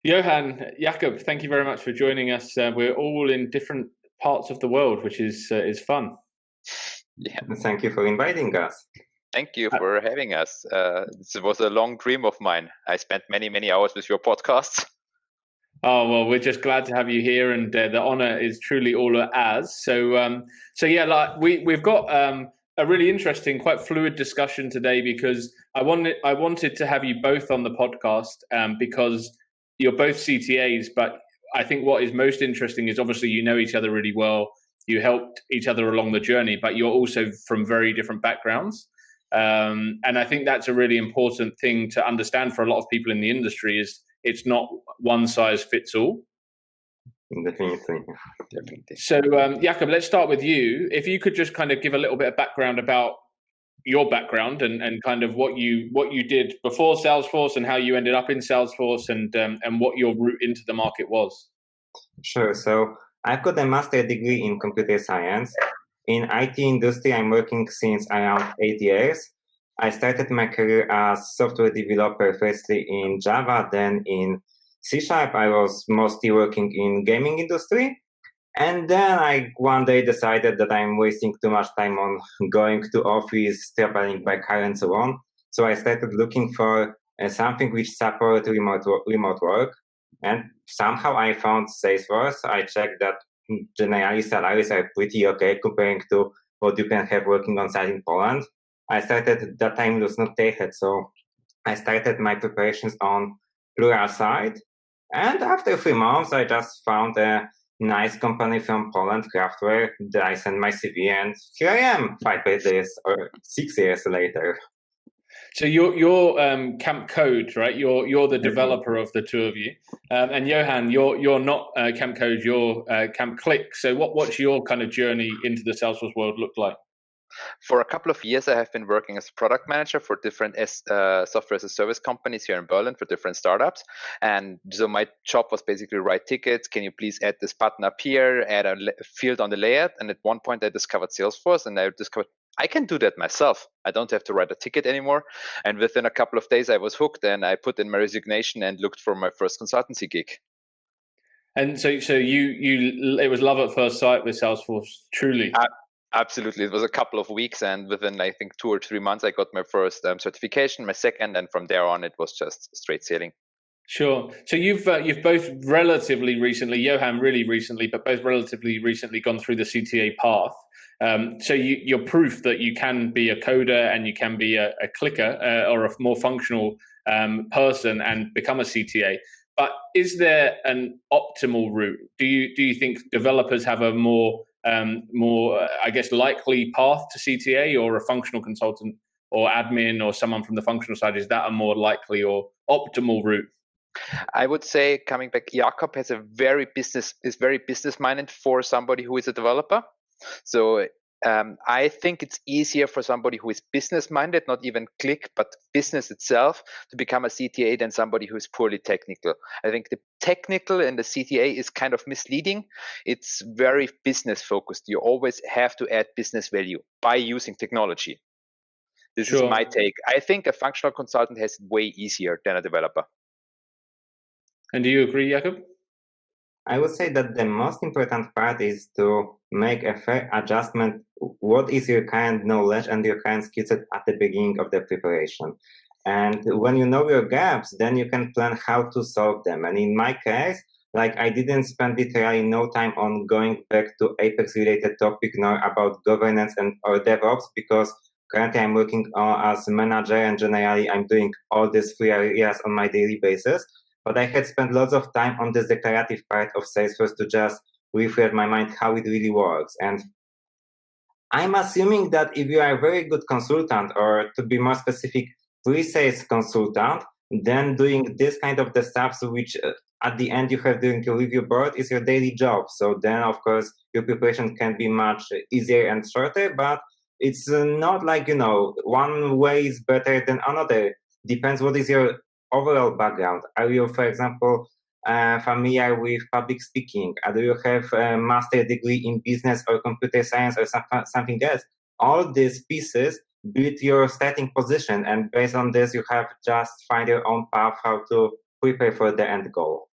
Johann, Jakub, thank you very much for joining us. We're all in different parts of the world, which is fun. Yeah, Thank you for inviting us. thank you for having us. This was a long dream of mine. I spent many hours with your podcasts. Oh well, we're just glad to have you here, and the honor is truly all ours. So yeah, like we've got a really interesting, quite fluid discussion today because I wanted to have you both on the podcast because you're both CTAs, but I think what is most interesting is obviously you know each other really well. You helped each other along the journey, but you're also from very different backgrounds. And I think that's a really important thing to understand for a lot of people in the industry is it's not one size fits all. Definitely. So, Jakub, let's start with you. If you could just kind of give a little bit of background about your background and kind of what you did before Salesforce and how you ended up in Salesforce and what your route into the market was. Sure. So I've got a master's degree in computer science. In IT industry, I'm working since around 8 years. I started my career as software developer, firstly in Java, then in C#. I was mostly working in gaming industry. And then I one day decided that I'm wasting too much time on going to office, traveling by car and so on. So I started looking for something which supported remote work. And somehow I found Salesforce. I checked that generally salaries are pretty okay comparing to what you can have working on site in Poland. I started at that time it was not Tayhead, so I started my preparations on Pluralsight. And after 3 months, I just found a nice company from Poland, Craftware, that I sent my CV, and here I am 5 years or 6 years later. So you're Camp Code, right? You're the developer of the two of you, and Johann, you're not Camp Code, you're Camp Click. So what's your kind of journey into the Salesforce world look like? For a couple of years, I have been working as a product manager for different software as a service companies here in Berlin for different startups. And so my job was basically write tickets. Can you please add this button up here, add a field on the layout? And at one point I discovered Salesforce and I discovered I can do that myself. I don't have to write a ticket anymore. And within a couple of days I was hooked and I put in my resignation and looked for my first consultancy gig. And so you it was love at first sight with Salesforce, truly. Absolutely. It was a couple of weeks, and within, I think, 2 or 3 months, I got my first certification, my second, and from there on, it was just straight sailing. Sure. So you've both relatively recently, Johann really recently, but both relatively recently gone through the CTA path. So you're proof that you can be a coder and you can be a clicker or a more functional person and become a CTA. But is there an optimal route? Do you think developers have a more I guess, likely path to CTA, or a functional consultant or admin or someone from the functional side? Is that a more likely or optimal route? I would say, coming back, Jakub is very business minded for somebody who is a developer. So I think it's easier for somebody who is business minded, not even click, but business itself, to become a CTA than somebody who is purely technical. I think the technical and the CTA is kind of misleading. It's very business focused. You always have to add business value by using technology. This is my take. I think a functional consultant has it way easier than a developer. And do you agree, Jakub? I would say that the most important part is to make a fair adjustment. What is your current knowledge and your current skill set at the beginning of the preparation? And when you know your gaps, then you can plan how to solve them. And in my case, like I didn't spend literally no time on going back to Apex related topic nor about governance and or DevOps, because currently I'm working as a manager and generally I'm doing all these 3 areas on my daily basis. But I had spent lots of time on this declarative part of Salesforce to just refresh my mind how it really works. And I'm assuming that if you are a very good consultant, or to be more specific, pre-sales consultant, then doing this kind of the stuff, so which at the end you have during your review board is your daily job. So then, of course, your preparation can be much easier and shorter, but it's not like, one way is better than another. Depends what is your overall background. Are you, for example, familiar with public speaking? Do you have a master's degree in business or computer science or something else? All these pieces build your starting position, and based on this, you have just find your own path how to prepare for the end goal.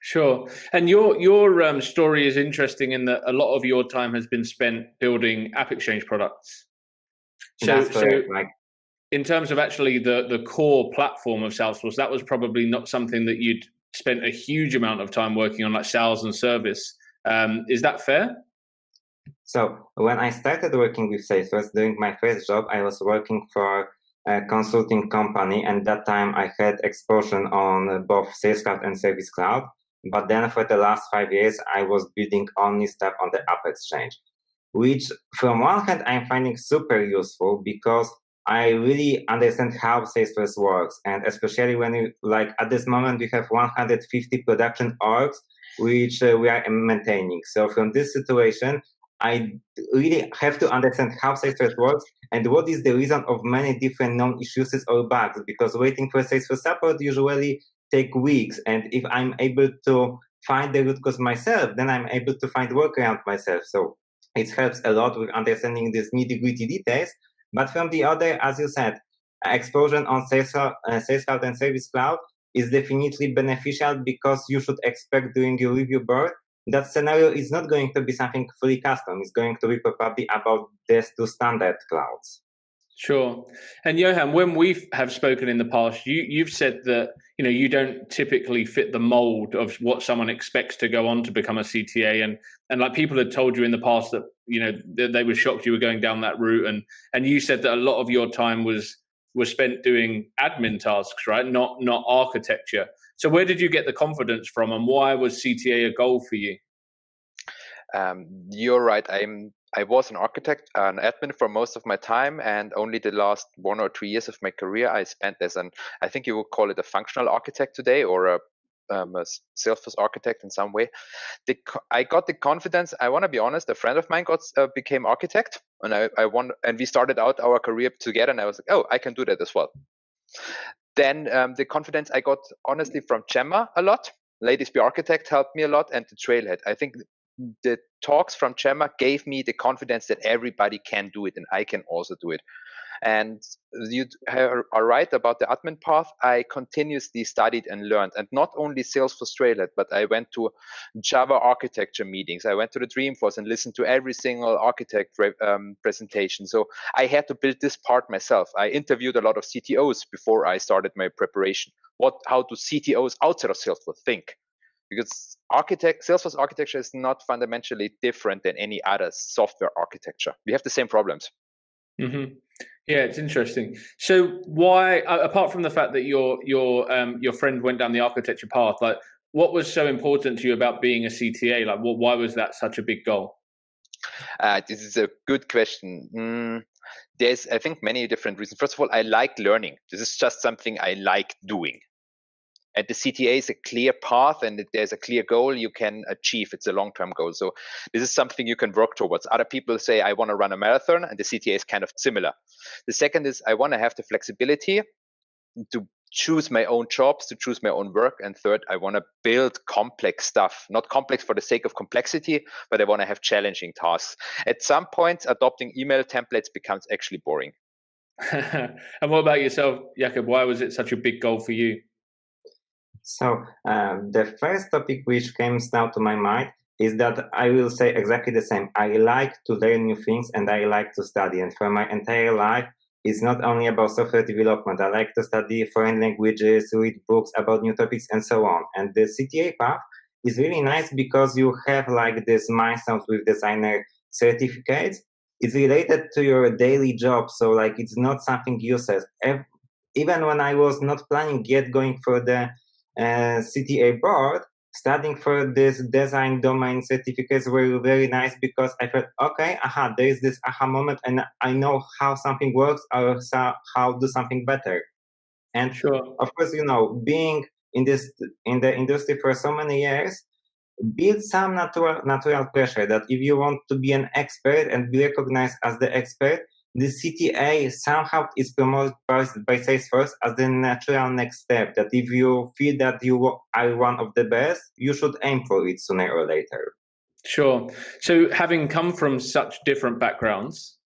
Sure. And your story is interesting in that a lot of your time has been spent building App Exchange products. That's So correct. Like, in terms of actually the core platform of Salesforce, that was probably not something that you'd spent a huge amount of time working on, like sales and service. Is that fair? so when I started working with Salesforce during my first job, I was working for a consulting company, and that time I had exposure on both Sales Cloud and Service Cloud. But then for the last 5 years, I was building only stuff on the App Exchange, which from one hand I'm finding super useful because I really understand how Salesforce works. And especially when you, like at this moment, we have 150 production orgs, which we are maintaining. So from this situation, I really have to understand how Salesforce works and what is the reason of many different known issues or bugs, because waiting for Salesforce support usually take weeks. And if I'm able to find the root cause myself, then I'm able to find workaround myself. So it helps a lot with understanding these nitty-gritty details. But from the other, as you said, exposure on Sales Cloud and Service Cloud is definitely beneficial because you should expect during your review board that scenario is not going to be something fully custom. It's going to be probably about these two standard clouds. Sure. And Johann, when we have spoken in the past, you've said that you don't typically fit the mold of what someone expects to go on to become a CTA, and like people had told you in the past that they were shocked you were going down that route, and you said that a lot of your time was spent doing admin tasks, right? Not architecture. So where did you get the confidence from, and why was CTA a goal for you? You're right. I was an architect, an admin for most of my time, and only the last 1 or 2 years of my career I spent as I think you would call it a functional architect today, or a Salesforce architect in some way. I got the confidence. I want to be honest. A friend of mine became architect, and we started out our career together. And I was like, oh, I can do that as well. Then the confidence I got honestly from Gemma a lot. Ladies Be Architect helped me a lot, and the Trailhead. I think the talks from Gemma gave me the confidence that everybody can do it and I can also do it. And you are right about the admin path. I continuously studied and learned, and not only Salesforce Trailhead, but I went to Java architecture meetings. I went to the Dreamforce and listened to every single architect presentation. So I had to build this part myself. I interviewed a lot of CTOs before I started my preparation. How do CTOs outside of Salesforce think? Because Salesforce architecture is not fundamentally different than any other software architecture. We have the same problems. Mm-hmm. Yeah, it's interesting. So why, apart from the fact that your friend went down the architecture path, like what was so important to you about being a CTA? Like, why was that such a big goal? This is a good question. There's, I think, many different reasons. First of all, I like learning. This is just something I like doing. And the CTA is a clear path, and there's a clear goal you can achieve. It's a long-term goal. So this is something you can work towards. Other people say, I want to run a marathon, and the CTA is kind of similar. The second is I want to have the flexibility to choose my own jobs, to choose my own work. And third, I want to build complex stuff, not complex for the sake of complexity, but I want to have challenging tasks. At some point, adopting email templates becomes actually boring. And what about yourself, Jakub? Why was it such a big goal for you? So the first topic which comes now to my mind is that I will say exactly the same. I like to learn new things and I like to study. And for my entire life, it's not only about software development. I like to study foreign languages, read books about new topics, and so on. And the CTA path is really nice because you have like this milestones with designer certificates. It's related to your daily job. So like it's not something useless. Even when I was not planning yet going for the CTA board, studying for this design domain certificates were very nice because I felt, okay, there is this aha moment and I know how something works or how do something better. And sure. Of course, being in the industry for so many years, build some natural pressure that if you want to be an expert and be recognized as the expert, the CTA somehow is promoted by Salesforce as the natural next step, that if you feel that you are one of the best, you should aim for it sooner or later. Sure. So having come from such different backgrounds,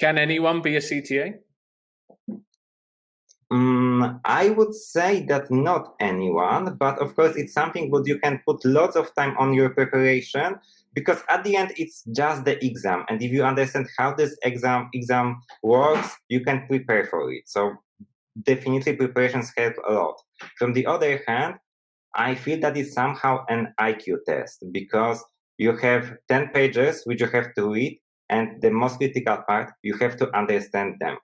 can anyone be a CTA? I would say that not anyone, but of course it's something that you can put lots of time on your preparation, because at the end it's just the exam, and if you understand how this exam works, you can prepare for it. So definitely preparations help a lot. From the other hand, I feel that it's somehow an IQ test, because you have 10 pages which you have to read, and the most critical part, you have to understand them.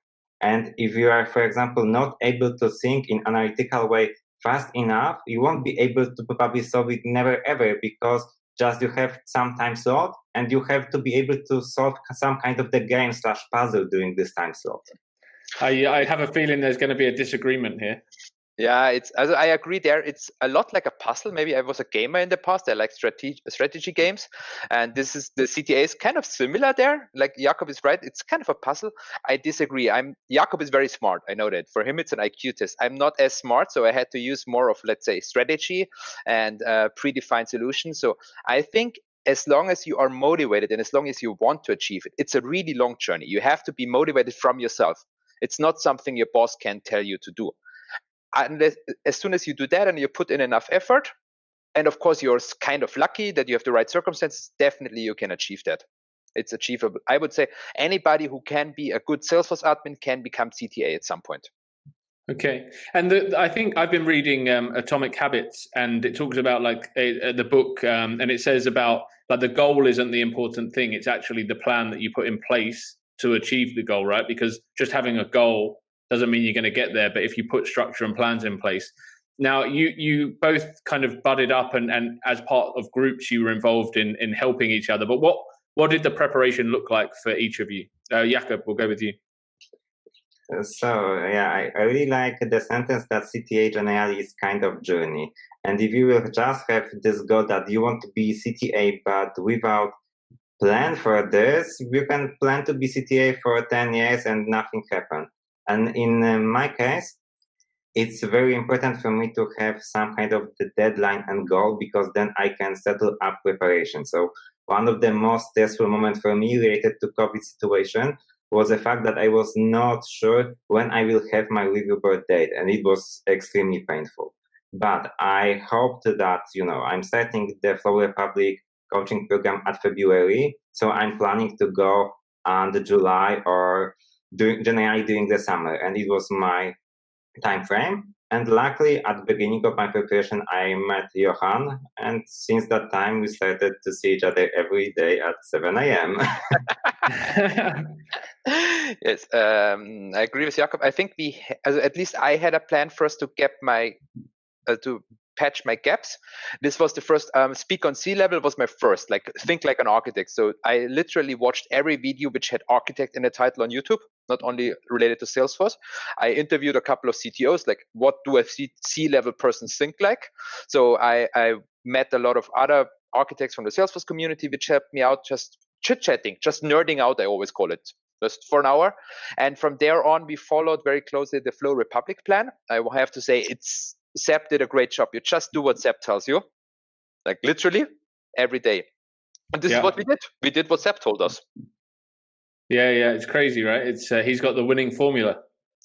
And if you are, for example, not able to think in analytical way fast enough, you won't be able to probably solve it never ever, because just you have some time slot and you have to be able to solve some kind of the game / puzzle during this time slot. I have a feeling there's going to be a disagreement here. Yeah, I agree there. It's a lot like a puzzle. Maybe I was a gamer in the past. I like strategy games, and the CTA is kind of similar there. Like Jakub is right. It's kind of a puzzle. I disagree. Jakub is very smart. I know that. For him, it's an IQ test. I'm not as smart, so I had to use more of, let's say, strategy and predefined solutions. So I think as long as you are motivated and as long as you want to achieve it, it's a really long journey. You have to be motivated from yourself. It's not something your boss can tell you to do. Unless, as soon as you do that and you put in enough effort, and of course you're kind of lucky that you have the right circumstances, definitely you can achieve that. It's achievable. I would say anybody who can be a good Salesforce admin can become CTA at some point. Okay, and I think I've been reading Atomic Habits, and it talks about like the book, and it says about like the goal isn't the important thing; it's actually the plan that you put in place to achieve the goal, right? Because just having a goal doesn't mean you're going to get there, but if you put structure and plans in place. Now, you both kind of budded up, and as part of groups, you were involved in helping each other. But what did the preparation look like for each of you? Jakub, we'll go with you. So yeah, I really like the sentence that CTA generally is kind of journey. And if you will just have this goal that you want to be CTA, but without plan for this, you can plan to be CTA for 10 years and nothing happen. And in my case, it's very important for me to have some kind of the deadline and goal, because then I can settle up preparation. So one of the most stressful moments for me related to COVID situation was the fact that I was not sure when I will have my review board date, and it was extremely painful. But I hoped that, I'm starting the Flow Republic coaching program at February, so I'm planning to go on the July or generally during the summer, and it was my time frame. And luckily, at the beginning of my preparation, I met Johann, and since that time, we started to see each other every day at 7 a.m. Yes, I agree with Jakub. I think at least I had a plan first to get to patch my gaps. This was the first. Speak on C-level was my first. Like think like an architect. So I literally watched every video which had architect in the title on YouTube, not only related to Salesforce. I interviewed a couple of CTOs, like what do a C-level person think like? So I met a lot of other architects from the Salesforce community, which helped me out, just chit-chatting, just nerding out, I always call it, just for an hour. And from there on, we followed very closely the Flow Republic plan. I will have to say Seb did a great job. You just do what Seb tells you, like literally every day. And this is what we did. We did what Seb told us. Yeah, it's crazy, right? It's he's got the winning formula.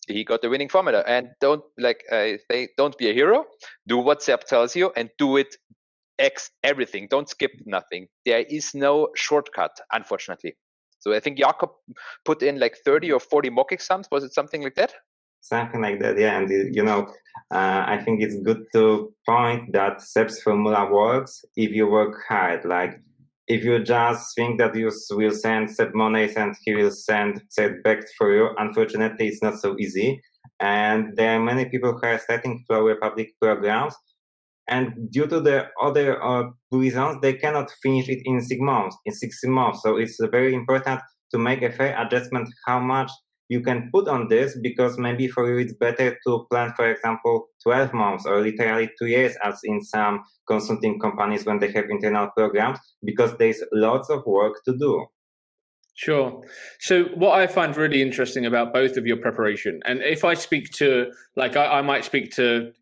He got the winning formula. And don't be a hero. Do what Seb tells you and do it everything. Don't skip nothing. There is no shortcut, unfortunately. So I think Jakub put in like 30 or 40 mock exams. Was it something like that? Something like that, yeah. And I think it's good to point that Seb's formula works if you work hard. Like if you just think that you will send Seb money and he will send Seb back for you, unfortunately, it's not so easy. And there are many people who are starting Flow Republic programs, and due to the other reasons, they cannot finish it in 6 months. So it's very important to make a fair adjustment how much you can put on this, because maybe for you it's better to plan, for example, 12 months or literally 2 years, as in some consulting companies when they have internal programs, because there's lots of work to do. Sure. So what I find really interesting about both of your preparation, and if I speak to, like I might speak to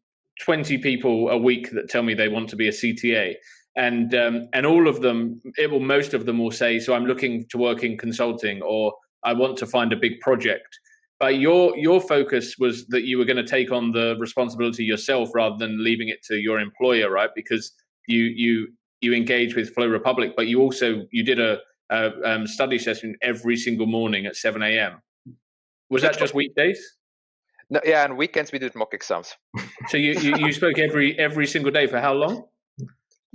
20 people a week that tell me they want to be a CTA, and all of them, most of them will say, so I'm looking to work in consulting, or I want to find a big project. But your focus was that you were going to take on the responsibility yourself rather than leaving it to your employer, right? Because you engage with Flow Republic, but you did a study session every single morning at 7 a.m. Was that just weekdays? No, yeah, and weekends we did mock exams. So you spoke every single day for how long?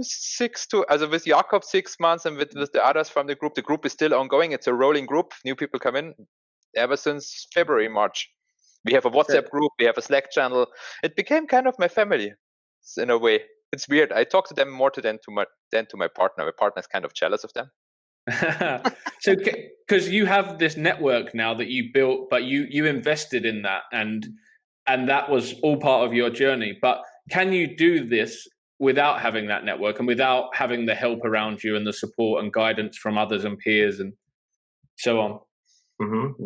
6 to, also with Jakub 6 months, and with the others from the group. The group is still ongoing. It's a rolling group. New people come in ever since February, March. We have a WhatsApp group. We have a Slack channel. It became kind of my family in a way. It's weird. I talk to them more than to my partner. My partner is kind of jealous of them. So, because you have this network now that you built, but you invested in that, and that was all part of your journey. But can you do this without having that network and without having the help around you and the support and guidance from others and peers and so on?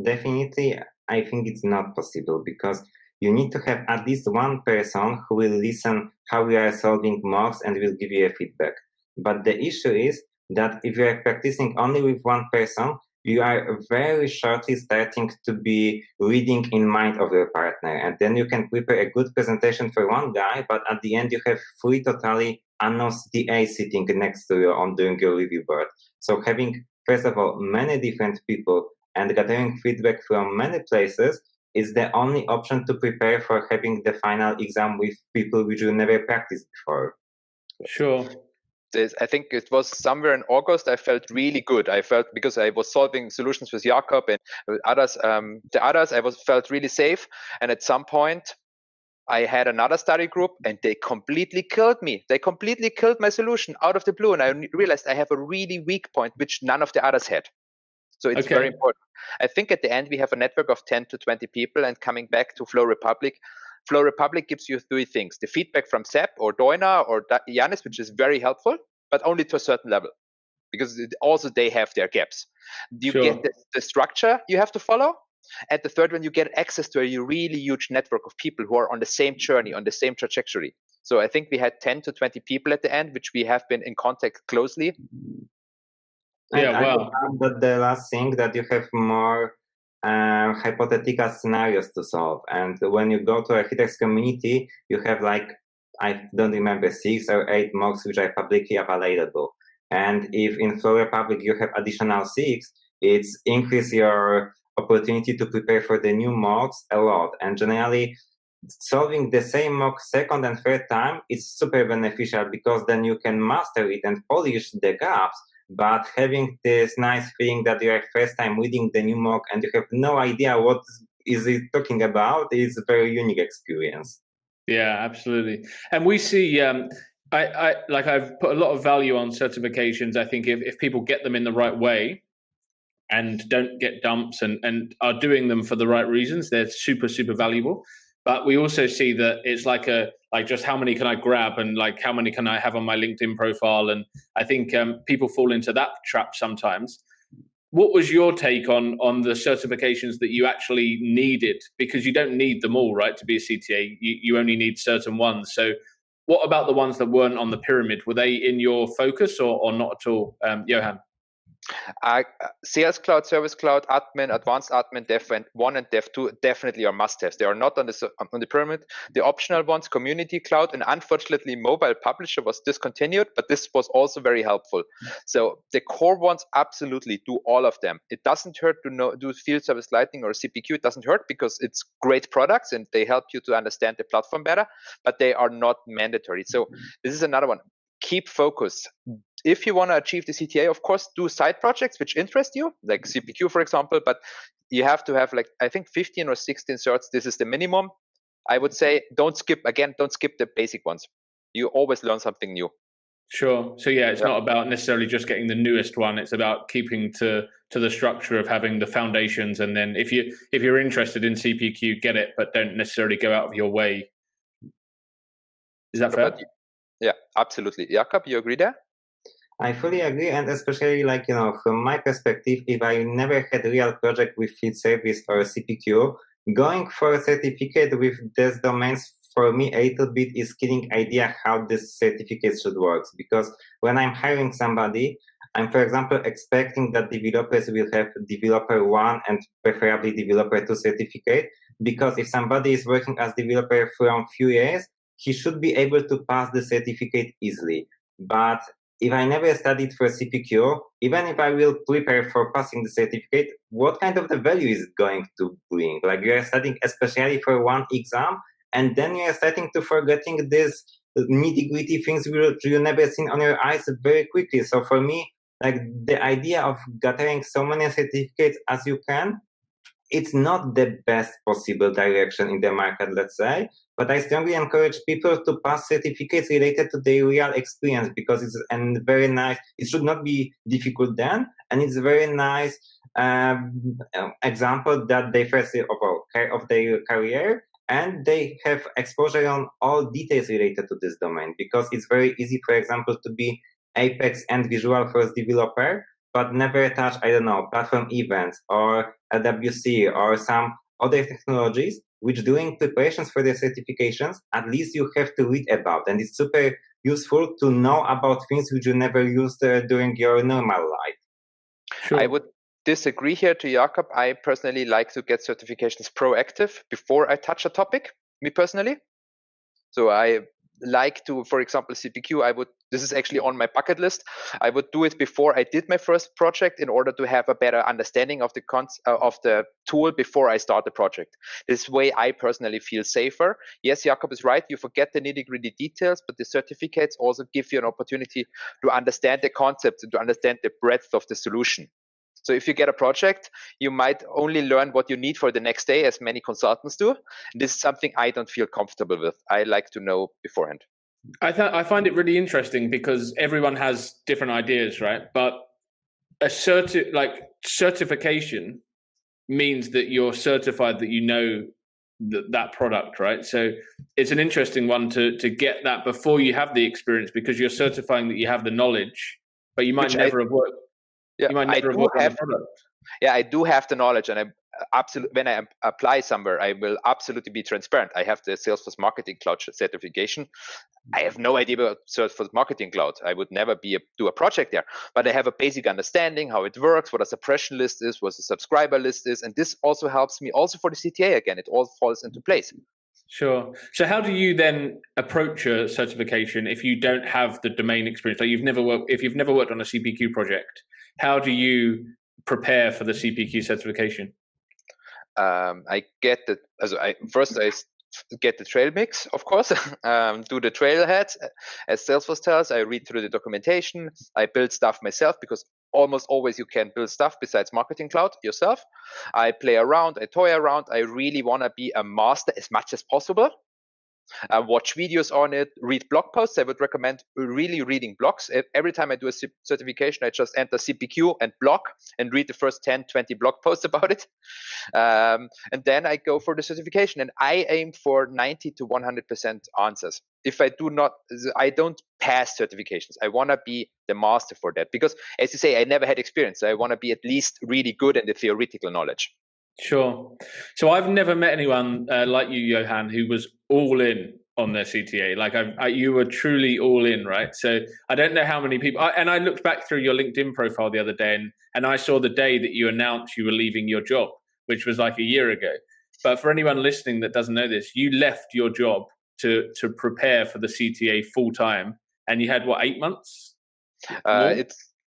Definitely, I think it's not possible, because you need to have at least one person who will listen how we are solving mocks and will give you a feedback. But the issue is that if you are practicing only with one person, you are very shortly starting to be reading in mind of your partner. And then you can prepare a good presentation for one guy, but at the end you have 3 totally unknown CTA sitting next to you on doing your review board. So having, first of all, many different people and gathering feedback from many places is the only option to prepare for having the final exam with people which you never practiced before. Sure. I think it was somewhere in August. I felt really good. I felt, because I was solving solutions with Jakub and others, felt really safe. And at some point, I had another study group, and they completely killed me. They completely killed my solution out of the blue. And I realized I have a really weak point, which none of the others had. So it's very important. I think at the end, we have a network of 10 to 20 people. And coming back to Flow Republic gives you 3 things: the feedback from Sepp or Doina or Yanis, which is very helpful, but only to a certain level, because also they have their gaps. You get the structure you have to follow. And the third one, you get access to a really huge network of people who are on the same journey, on the same trajectory. So I think we had 10 to 20 people at the end, which we have been in contact closely. Yeah, wow. But the last thing, that you have more hypothetical scenarios to solve. And when you go to a hitters community, you have, like, I don't remember, 6 or 8 mocks which are publicly available. And if in Flow Republic you have additional 6, it's increase your opportunity to prepare for the new mocks a lot. And generally, solving the same mock second and third time is super beneficial, because then you can master it and polish the gaps. But having this nice feeling that you are first time reading the new mock and you have no idea what is it talking about is a very unique experience. Yeah, absolutely. And we see, I've put a lot of value on certifications. I think if people get them in the right way and don't get dumps and are doing them for the right reasons, they're super, super valuable. But we also see that it's like just how many can I grab, and like how many can I have on my LinkedIn profile? And I think people fall into that trap sometimes. What was your take on the certifications that you actually needed? Because you don't need them all, right, to be a CTA. You only need certain ones. So what about the ones that weren't on the pyramid? Were they in your focus or not at all, Johann? Sales Cloud, Service Cloud, Admin, Advanced Admin, Dev 1 and Dev 2 definitely are must-haves. They are not on the pyramid. The optional ones, Community Cloud, and unfortunately Mobile Publisher was discontinued, but this was also very helpful. So the core ones, absolutely do all of them. It doesn't hurt to do Field Service Lightning or Cpq. It doesn't hurt, because it's great products and they help you to understand the platform better, but they are not mandatory. So this is another one. Keep focus. If you want to achieve the CTA, of course, do side projects which interest you, like Cpq, for example, but you have to have, like, I think 15 or 16 certs. This is the minimum. I would say don't skip the basic ones. You always learn something new. Sure. So yeah, it's not about necessarily just getting the newest one. It's about keeping to the structure of having the foundations. And then if you're interested in Cpq, get it, but don't necessarily go out of your way. Is that fair? Yeah, absolutely. Jakub, you agree there? I fully agree, and especially, like, from my perspective, if I never had a real project with field service or Cpq, going for a certificate with these domains for me a little bit is killing idea how this certificate should work. Because when I'm hiring somebody, I'm, for example, expecting that developers will have developer 1 and preferably developer 2 certificate, because if somebody is working as developer from few years, he should be able to pass the certificate easily. But if I never studied for Cpq, even if I will prepare for passing the certificate, what kind of the value is it going to bring? Like, you are studying especially for one exam, and then you are starting to forgetting this nitty-gritty things which you never seen on your eyes very quickly. So for me, like, the idea of gathering so many certificates as you can, it's not the best possible direction in the market, let's say, but I strongly encourage people to pass certificates related to their real experience, because it's a very nice, it should not be difficult then, and it's a very nice example that they first of all care of their career, and they have exposure on all details related to this domain, because it's very easy, for example, to be Apex and Visual Force developer, but never touch, I don't know, platform events or LWC or some other technologies, which during preparations for the certifications, at least you have to read about. And it's super useful to know about things which you never used during your normal life. Sure. I would disagree here to Jakub. I personally like to get certifications proactive before I touch a topic, me personally. So I like to, for example, Cpq, this is actually on my bucket list. I would do it before I did my first project in order to have a better understanding of the tool before I start the project. This way I personally feel safer. Yes, Jakub is right. You forget the nitty-gritty details, but the certificates also give you an opportunity to understand the concept and to understand the breadth of the solution. So if you get a project, you might only learn what you need for the next day, as many consultants do. This is something I don't feel comfortable with. I like to know beforehand. I find it really interesting because everyone has different ideas, right? But a certification means that you're certified that you know that product, right? So it's an interesting one to get that before you have the experience, because you're certifying that you have the knowledge, but you might never have worked. Yeah, you might never have worked on the product. Yeah, I do have the knowledge, and when I apply somewhere, I will absolutely be transparent. I have the Salesforce Marketing Cloud certification. I have no idea about Salesforce Marketing Cloud. I would never do a project there, but I have a basic understanding how it works, what a suppression list is, what a subscriber list is, and this also helps me also for the CTA. Again, it all falls into place. Sure. So how do you then approach a certification if you don't have the domain experience? Like, if you've never worked on a Cpq project, how do you prepare for the Cpq certification? I get the first I get the trail mix, of course. Do the trailhead, as Salesforce tells. I read through the documentation. I build stuff myself, because almost always you can build stuff besides Marketing Cloud yourself. I play around, I toy around. I really want to be a master as much as possible. Watch videos on it, read blog posts. I would recommend really reading blogs. Every time I do a certification, I just enter Cpq and blog and read the first 10, 20 blog posts about it. And then I go for the certification, and I aim for 90 to 100% answers. If I don't pass certifications. I want to be the master for that, because, as you say, I never had experience. So I want to be at least really good in the theoretical knowledge. Sure. So I've never met anyone like you, Johann, who was all in on their CTA. Like, you were truly all in, right? So I don't know how many people. And I looked back through your LinkedIn profile the other day, and I saw the day that you announced you were leaving your job, which was like a year ago. But for anyone listening that doesn't know this, you left your job to prepare for the CTA full time, and you had what, 8 months?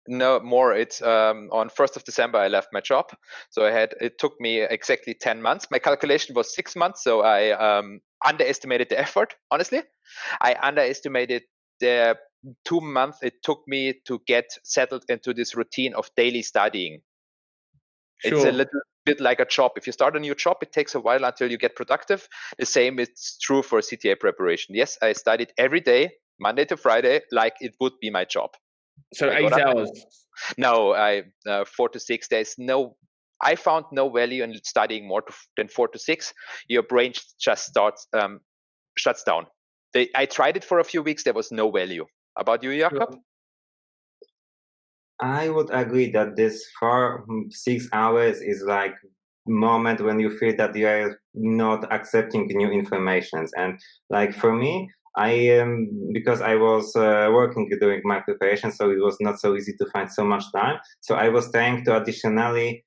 No more. It's on 1st of December I left my job. So it took me exactly 10 months. My calculation was 6 months. So I underestimated the effort, honestly. I underestimated the 2 months it took me to get settled into this routine of daily studying. Sure. It's a little bit like a job. If you start a new job, it takes a while until you get productive. The same is true for CTA preparation. Yes, I studied every day, Monday to Friday, like it would be my job. So 8 hours? No, 4 to 6 days. No, I found no value in studying more than 4 to 6. Your brain just shuts down. I tried it for a few weeks. There was no value. About you, Jakub? Sure. I would agree that this 4-6 hours is like moment when you feel that you are not accepting new informations. And like for me, because I was working during my preparation, so it was not so easy to find so much time. So I was trying to additionally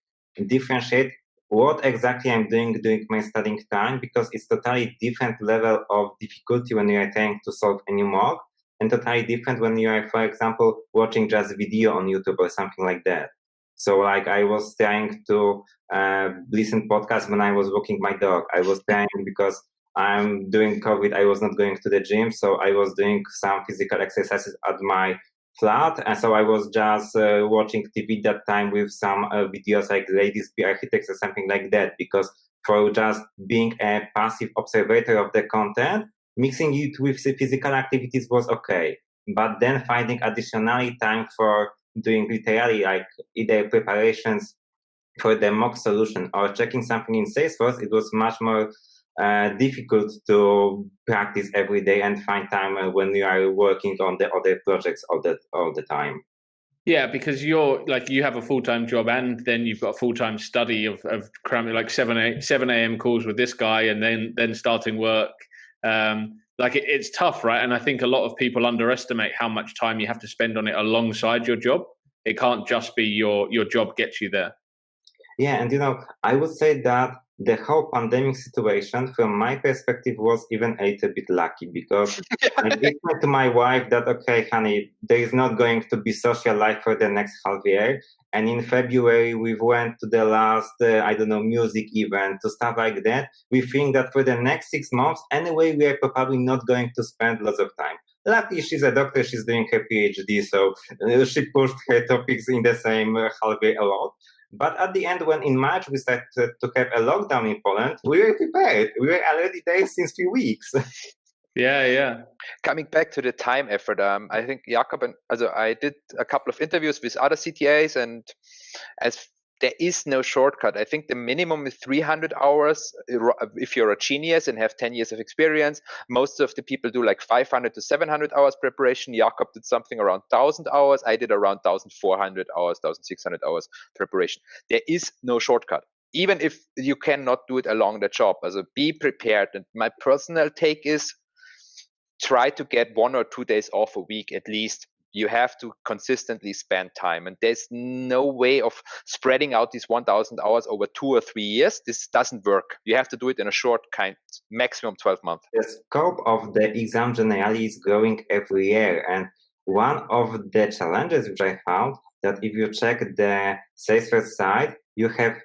differentiate what exactly I'm doing during my studying time, because it's totally different level of difficulty when you are trying to solve a new mock, and totally different when you are, for example, watching just video on YouTube or something like that. So like I was trying to listen podcasts when I was walking my dog. I was trying, because I'm doing COVID, I was not going to the gym, so I was doing some physical exercises at my flat, and so I was just watching TV that time with some videos like Ladies Be Architects or something like that, because for just being a passive observer of the content, mixing it with the physical activities was okay. But then finding additionally time for doing literally like either preparations for the mock solution or checking something in Salesforce, it was much more difficult to practice every day and find time when you are working on the other projects all the time. Yeah, because you have a full-time job, and then you've got a full-time study of cramming like 7 a.m. calls with this guy, and then starting work. It's tough, right? And I think a lot of people underestimate how much time you have to spend on it alongside your job. It can't just be your job gets you there. Yeah, and I would say that the whole pandemic situation, from my perspective, was even a little bit lucky, because I did say to my wife that, okay, honey, there is not going to be social life for the next half year. And in February, we went to the last, music event, to stuff like that. We think that for the next 6 months, anyway, we are probably not going to spend lots of time. Luckily, she's a doctor, she's doing her PhD, so she pushed her topics in the same half year a lot. But at the end, when in March we started to have a lockdown in Poland, we were prepared. We were already there since 3 weeks. Yeah. Coming back to the time effort, I think Jakub I did a couple of interviews with other CTAs, and as there is no shortcut. I think the minimum is 300 hours if you're a genius and have 10 years of experience. Most of the people do like 500 to 700 hours preparation. Jakub did something around 1,000 hours. I did around 1,400 hours, 1,600 hours preparation. There is no shortcut, even if you cannot do it along the job. Also be prepared. And my personal take is try to get 1 or 2 days off a week at least. You have to consistently spend time, and there's no way of spreading out these 1,000 hours over 2 or 3 years. This doesn't work. You have to do it in a short maximum 12 months. The scope of the exam generally is growing every year, and one of the challenges which I found, that if you check the Salesforce site, you have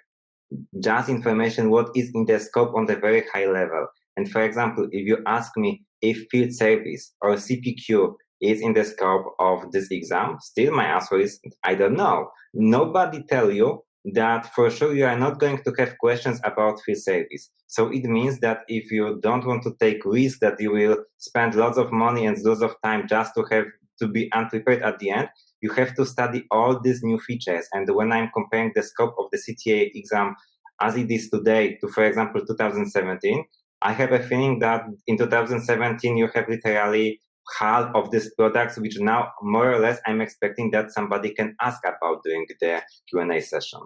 just information what is in the scope on the very high level. And for example, if you ask me if field service or Cpq is in the scope of this exam, still my answer is I don't know. Nobody tell you that for sure you are not going to have questions about field service. So it means that if you don't want to take risks that you will spend lots of money and lots of time just to have to be unprepared at the end, you have to study all these new features. And when I'm comparing the scope of the CTA exam as it is today to, for example, 2017, I have a feeling that in 2017 you have literally half of these products, which now more or less I'm expecting that somebody can ask about during the Q&A session.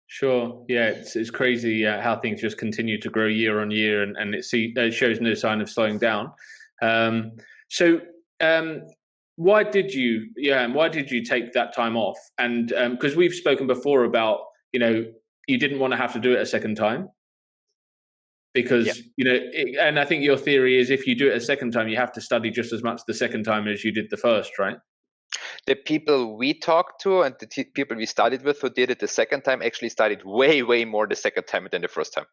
Sure. Yeah, it's crazy how things just continue to grow year on year, and it shows no sign of slowing down. Why did you take that time off? And because we've spoken before about, you didn't want to have to do it a second time. Because, and I think your theory is if you do it a second time, you have to study just as much the second time as you did the first, right? The people we talked to and the people we studied with who did it the second time actually studied way, way more the second time than the first time.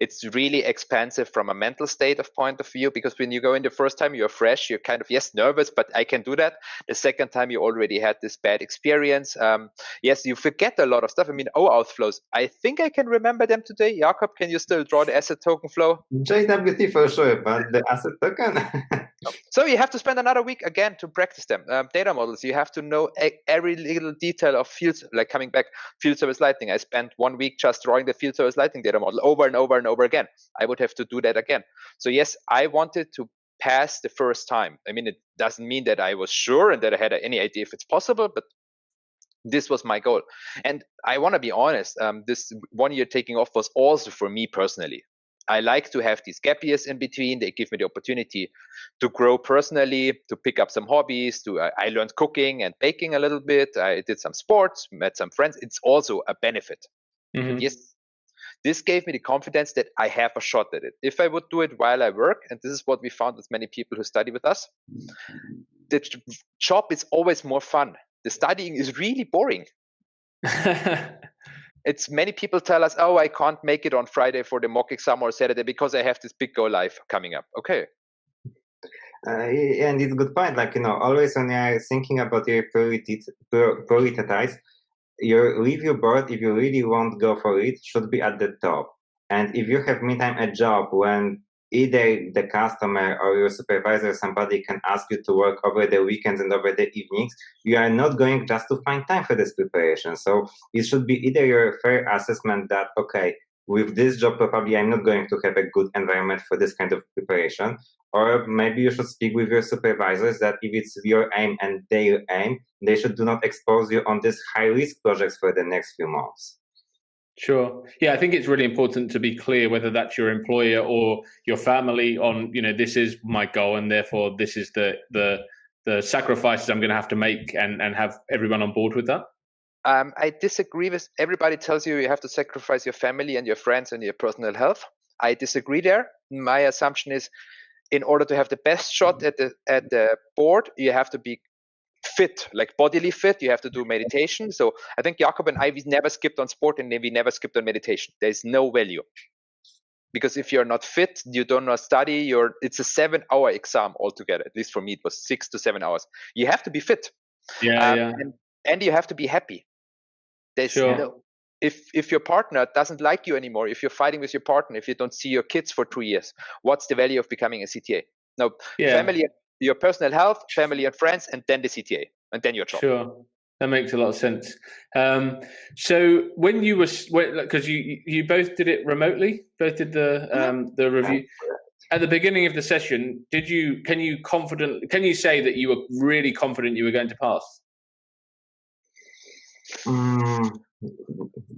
It's really expensive from a mental state of point of view, because when you go in the first time, you're fresh, you're kind of, yes, nervous, but I can do that. The second time, you already had this bad experience. Yes, you forget a lot of stuff. I mean, OAuth flows, I think I can remember them today. Jakub, can you still draw the asset token flow? JWT for sure, but the asset token? So you have to spend another week again to practice them. Data models, you have to know every little detail of fields, like coming back, field service lightning. I spent 1 week just drawing the field service lightning data model over and over and over again. I would have to do that again. So yes, I wanted to pass the first time. I mean, it doesn't mean that I was sure and that I had any idea if it's possible, but this was my goal. And I want to be honest, this 1 year taking off was also for me personally. I like to have these gap years in between. They give me the opportunity to grow personally, to pick up some hobbies. I learned cooking and baking a little bit. I did some sports, met some friends. It's also a benefit. Mm-hmm. And yes, this gave me the confidence that I have a shot at it. If I would do it while I work, and this is what we found with many people who study with us, the job is always more fun. The studying is really boring. It's many people tell us, oh, I can't make it on Friday for the mock exam or Saturday because I have this big go live coming up. Okay. And it's a good point. Like, always when you're thinking about your prioritize, your review board, if you really want to go for it, should be at the top. And if you have meantime a job when either the customer or your supervisor, somebody can ask you to work over the weekends and over the evenings, you are not going just to find time for this preparation. So it should be either your fair assessment that, okay, with this job, probably I'm not going to have a good environment for this kind of preparation. Or maybe you should speak with your supervisors that if it's your aim and their aim, they should do not expose you on these high risk projects for the next few months. Sure. Yeah, I think it's really important to be clear whether that's your employer or your family on, this is my goal and therefore this is the sacrifices I'm going to have to make and have everyone on board with that. I disagree with everybody tells you have to sacrifice your family and your friends and your personal health. I disagree there. My assumption is in order to have the best shot at the board, you have to be fit, like bodily fit. You have to do meditation. So I think Jakub and I, we never skipped on sport and we never skipped on meditation. There's no value. Because if you're not fit, you don't know study, it's a 7-hour exam altogether. At least for me, it was 6 to 7 hours. You have to be fit. Yeah. And you have to be happy. There's sure. If your partner doesn't like you anymore, if you're fighting with your partner, if you don't see your kids for 2 years, what's the value of becoming a CTA? No, family, your personal health, family and friends, and then the CTA, and then your job. Sure, that makes a lot of sense. So when you were, because you both did it remotely, both did the review. At the beginning of the session, can you say that you were really confident you were going to pass?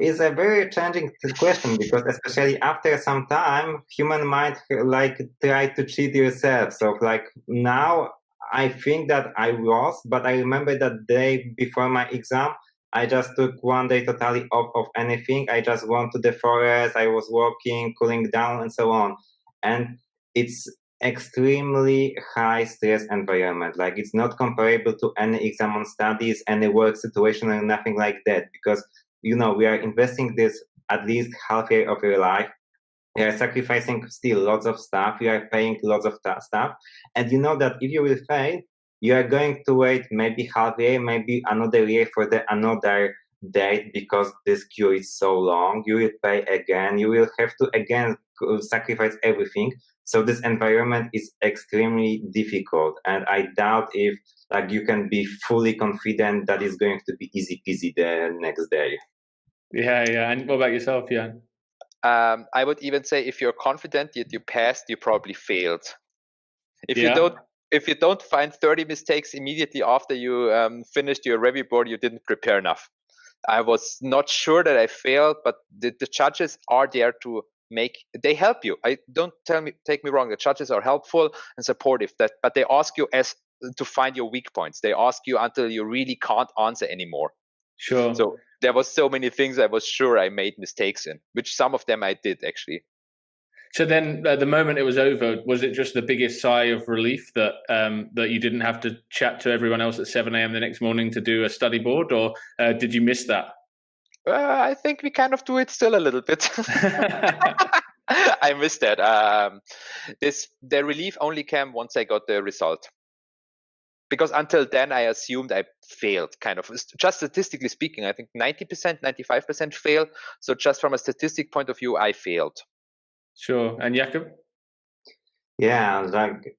It's a very challenging question because especially after some time, human mind try to cheat yourself. So now I think that I was, but I remember that day before my exam, I just took one day totally off of anything. I just went to the forest. I was walking, cooling down and so on. And it's extremely high stress environment. Like it's not comparable to any exam on studies, any work situation or nothing like that. Because, we are investing this at least half year of your life. We are sacrificing still lots of stuff. You are paying lots of stuff. And you know that if you will fail, you are going to wait maybe half year, maybe another year for another date because this queue is so long. You will pay again. You will have to again sacrifice everything. So this environment is extremely difficult. And I doubt if you can be fully confident that it's going to be easy peasy the next day. Yeah. And what about yourself, Johann? I would even say if you're confident that you passed, you probably failed. If you don't find 30 mistakes immediately after you finished your review board, you didn't prepare enough. I was not sure that I failed, but the judges are there to they help you. Take me wrong. The judges are helpful and supportive, but they ask you to find your weak points. They ask you until you really can't answer anymore. Sure. So there was so many things I was sure I made mistakes in, which some of them I did actually. So then, the moment it was over, was it just the biggest sigh of relief that you didn't have to chat to everyone else at 7 a.m. the next morning to do a study board, or did you miss that? I think we kind of do it still a little bit. I missed that. The relief only came once I got the result. Because until then, I assumed I failed, kind of. Just statistically speaking, I think 90%, 95% fail. So just from a statistic point of view, I failed. Sure. And Jakub? Yeah,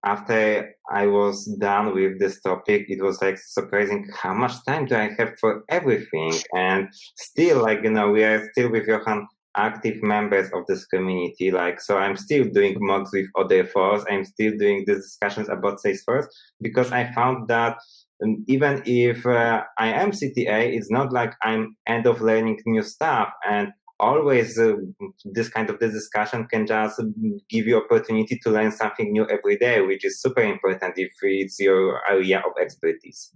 after I was done with this topic, it was surprising how much time do I have for everything. And still, we are still with Johann active members of this community. So I'm still doing mocks with other folks. I'm still doing these discussions about Salesforce because I found that even if I am CTA, it's not like I'm end of learning new stuff. And always this kind of discussion can just give you opportunity to learn something new every day, which is super important if it's your area of expertise.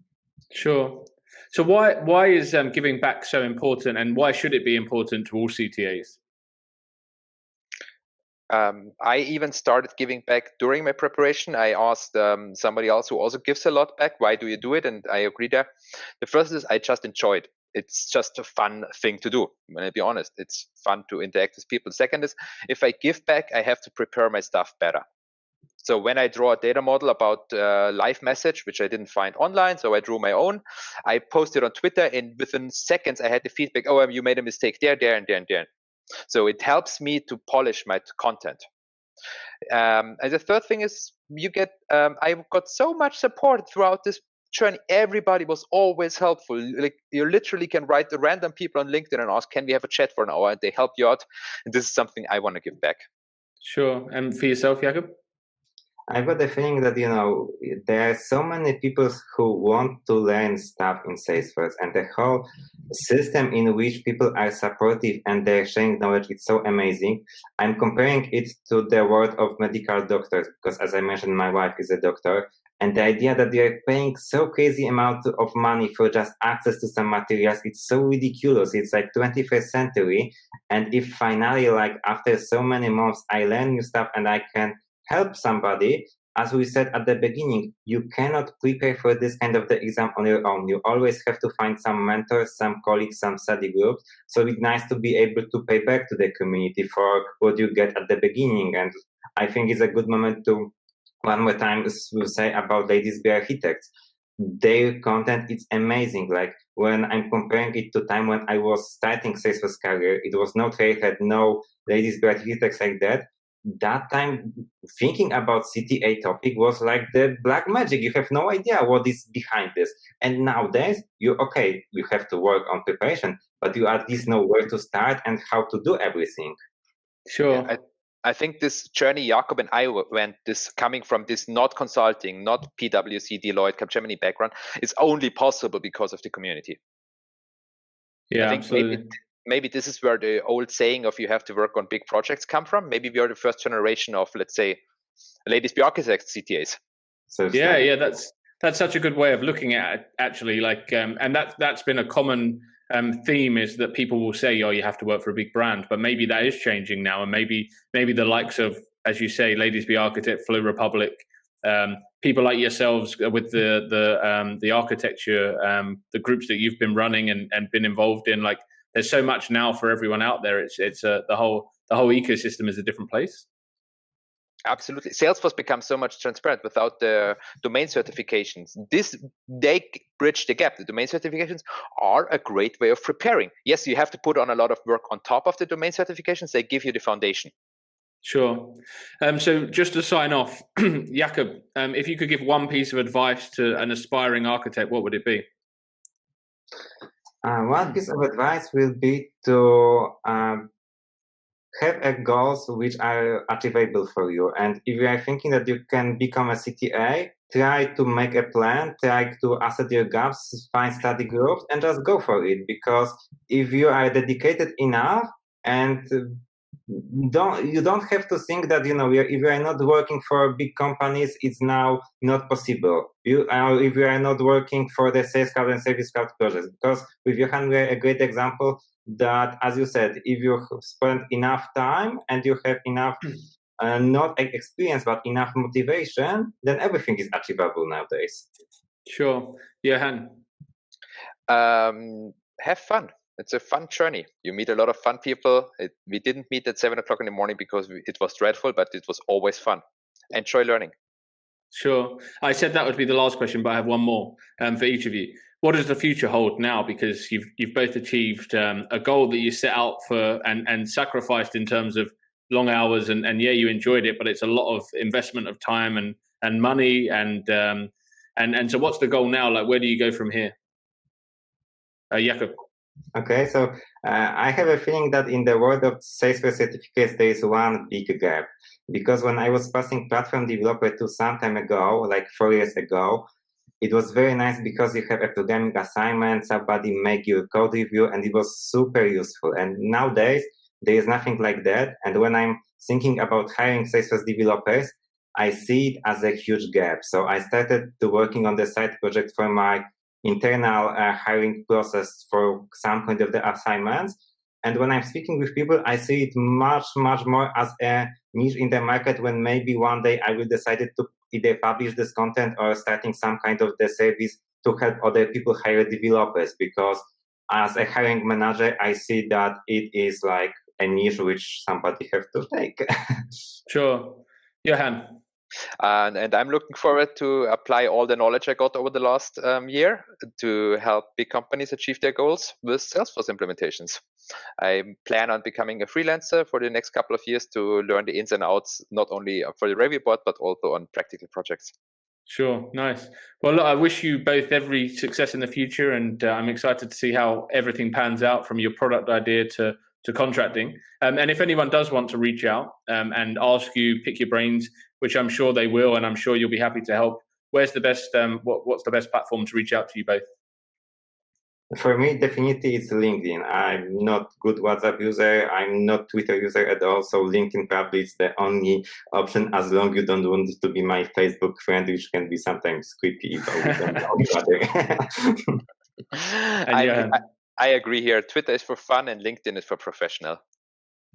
Sure. So why is giving back so important, and why should it be important to all CTAs? I even started giving back during my preparation. I asked somebody else who also gives a lot back, why do you do it? And I agree there. The first is I just enjoy it. It's just a fun thing to do. When I be honest, it's fun to interact with people. Second is if I give back, I have to prepare my stuff better. So when I draw a data model about live message, which I didn't find online, so I drew my own, I posted on Twitter, and within seconds I had the feedback, oh, you made a mistake there, there, and there, and there. So it helps me to polish my content. And the third thing is you get, I got so much support throughout this journey. Everybody was always helpful. Like you literally can write to random people on LinkedIn and ask, can we have a chat for an hour? And they help you out. And this is something I want to give back. Sure. And for yourself, Jakub? I've got the feeling that, there are so many people who want to learn stuff in Salesforce, and the whole system in which people are supportive and they're sharing knowledge is so amazing. I'm comparing it to the world of medical doctors, because as I mentioned, my wife is a doctor, and the idea that they're paying so crazy amount of money for just access to some materials, it's so ridiculous. It's like 21st century. And if finally, like after so many months, I learn new stuff and I can help somebody, as we said at the beginning, you cannot prepare for this kind of the exam on your own. You always have to find some mentors, some colleagues, some study groups. So it's nice to be able to pay back to the community for what you get at the beginning. And I think it's a good moment to one more time say about Ladies Be Architects. Their content is amazing. Like when I'm comparing it to time when I was starting Salesforce career, it was no Trailhead, no Ladies Be Architects like that. That time thinking about CTA topic was like the black magic. You have no idea what is behind this. And nowadays you have to work on preparation, but you at least know where to start and how to do everything. Sure. Yeah, I think this journey Jakub and I went, this coming from this not consulting, not PwC, Deloitte, Capgemini background, is only possible because of the community. Yeah, I think absolutely. maybe this is where the old saying of you have to work on big projects come from. Maybe we are the first generation of, let's say, Ladies Be Architects CTAs. So yeah, that's such a good way of looking at it, actually. Like, and that's been a common theme, is that people will say, "Oh, you have to work for a big brand," but maybe that is changing now, and maybe the likes of, as you say, Ladies Be Architect, Flow Republic, people like yourselves with the architecture, the groups that you've been running and been involved in, like. There's so much now for everyone out there. It's the whole ecosystem is a different place. Absolutely. Salesforce becomes so much transparent without the domain certifications. They bridge the gap. The domain certifications are a great way of preparing. Yes, you have to put on a lot of work on top of the domain certifications. They give you the foundation. Sure. So just to sign off, Jakub, if you could give one piece of advice to an aspiring architect, what would it be? One piece of advice will be to have goals which are achievable for you. And if you are thinking that you can become a CTA, try to make a plan, try to assess your gaps, find study groups, and just go for it. Because if you are dedicated enough and you don't have to think that if you are not working for big companies, it's now not possible. If you are not working for the Sales Cloud and Service Cloud projects, because with Johann we are a great example that, as you said, if you spend enough time and you have enough not experience but enough motivation, then everything is achievable nowadays. Sure. Johann? Have fun. It's a fun journey. You meet a lot of fun people. We didn't meet at 7 o'clock in the morning because it was dreadful, but it was always fun. Enjoy learning. Sure. I said that would be the last question, but I have one more for each of you. What does the future hold now? Because you've both achieved a goal that you set out for and sacrificed in terms of long hours, and yeah, you enjoyed it, but it's a lot of investment of time and money, and so what's the goal now? Like, where do you go from here? Jakub. Okay, so I have a feeling that in the world of Salesforce certificates, there is one big gap. Because when I was passing platform developer to some time ago, like 4 years ago, it was very nice because you have a programming assignment, somebody make your code review, and it was super useful. And nowadays, there is nothing like that. And when I'm thinking about hiring Salesforce developers, I see it as a huge gap. So I started to working on the side project for my internal hiring process for some kind of the assignments. And when I'm speaking with people, I see it much, much more as a niche in the market when maybe one day I will decide to either publish this content or starting some kind of the service to help other people hire developers. Because as a hiring manager, I see that it is like a niche which somebody have to take. Sure. Johann. And I'm looking forward to apply all the knowledge I got over the last year to help big companies achieve their goals with Salesforce implementations. I plan on becoming a freelancer for the next couple of years to learn the ins and outs, not only for the review board, but also on practical projects. Sure, nice. Well, look, I wish you both every success in the future, and I'm excited to see how everything pans out from your product idea to contracting. And if anyone does want to reach out and ask you, pick your brains, which I'm sure they will, and I'm sure you'll be happy to help, where's the best, what's the best platform to reach out to you both? For me, definitely it's LinkedIn. I'm not good WhatsApp user. I'm not Twitter user at all. So LinkedIn probably is the only option, as long as you don't want to be my Facebook friend, which can be sometimes creepy if we don't know each other. I agree here. Twitter is for fun and LinkedIn is for professional.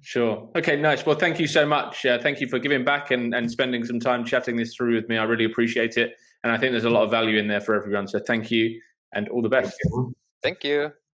Sure. Okay, nice. Well, thank you so much. Thank you for giving back and spending some time chatting this through with me. I really appreciate it. And I think there's a lot of value in there for everyone. So thank you and all the best. Thank you.